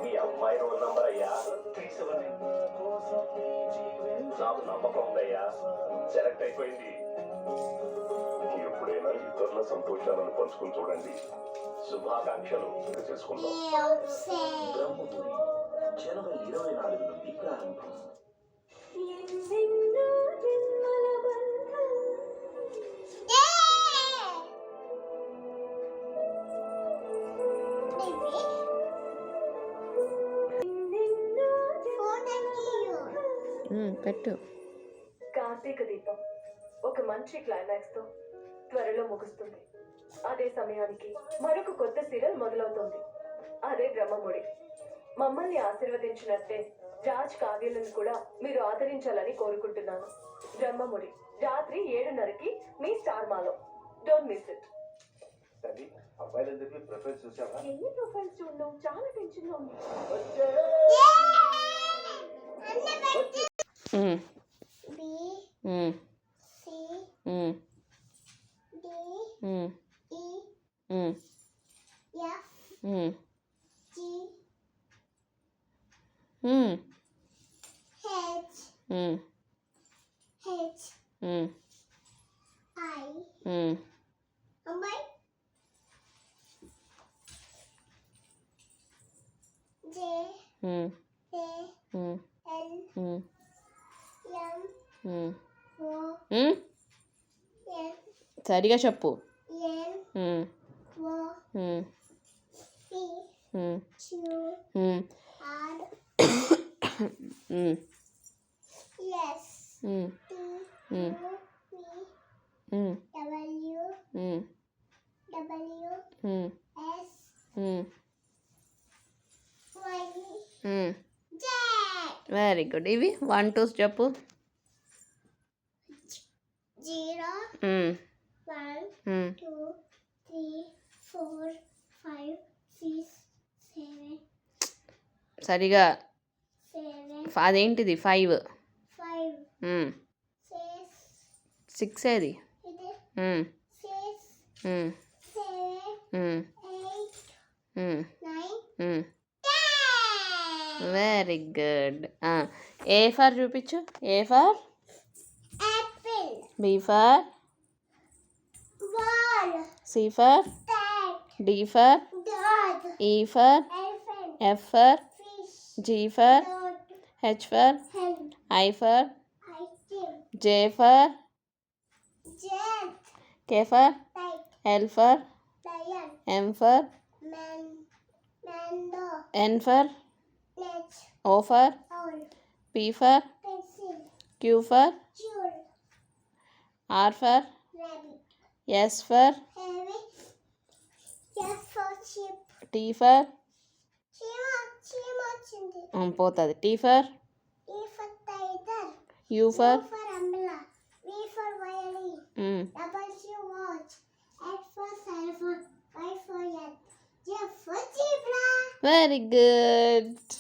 మీ అమ్మాయి roll number అయ్యా 37. నాకు నమ్మకం ఉందయ్యా, సెలెక్ట్ అయిపోయింది. ఎప్పుడైనా ఇతరుల సంతోషాలను పంచుకుని చూడండి. శుభాకాంక్షలు చేసుకుందాం. బ్రహ్మపురి జనవరి 24 నుండి ప్రారంభం. పెట్టు. కార్తీక దీపం ఒక మంచి క్లైమాక్స్ తో త్వరలో ముగుస్తుంది. అదే సమయానికి మరొక కొత్త సీరియల్ మొదలవుతుంది. అదే బ్రహ్మముడి. మమ్మల్ని ఆశీర్వదించినట్టే రాజ్ కావ్యాలను కూడా మీరు ఆదరించాలని కోరుకుంటున్నాను. బ్రహ్మముడి రాత్రి 7:30కి మీ స్టార్ మాలో. Don't miss it. అబ్బాయిలందరికీ ప్రొఫైల్స్ చూసావా? ఎన్ని ప్రొఫైల్స్ చూడడం చాలా టెన్షన్ గా ఉంది. సరిగా చెప్పు. Very good. ఇవి 1 2 చెప్పు. 0 1 2 3 4 5 6 7 సరిగా 7 అదేంటిది 5 5 6 6 ఏది? ఇది 6 7 8 9 వెరీ గుడ్. ఏ ఫర్ చూపించు. A for apple, B for ball, C for cat, D for dog, E for elephant, F for fish, G for dog, H for hen, I for ice cream, J for jet, K for kite, L for lion, M for mango, N for net, O for owl, P for pencil, Q for jewel, R for rabbit, S for heavy, yes for sheep, T for చీమ వచ్చింది. పోతుంది. Tea for E for tiger, you U for for umbrella, V for violin, W watch, X for cell phone, Y for yacht, J for zebra. Very good.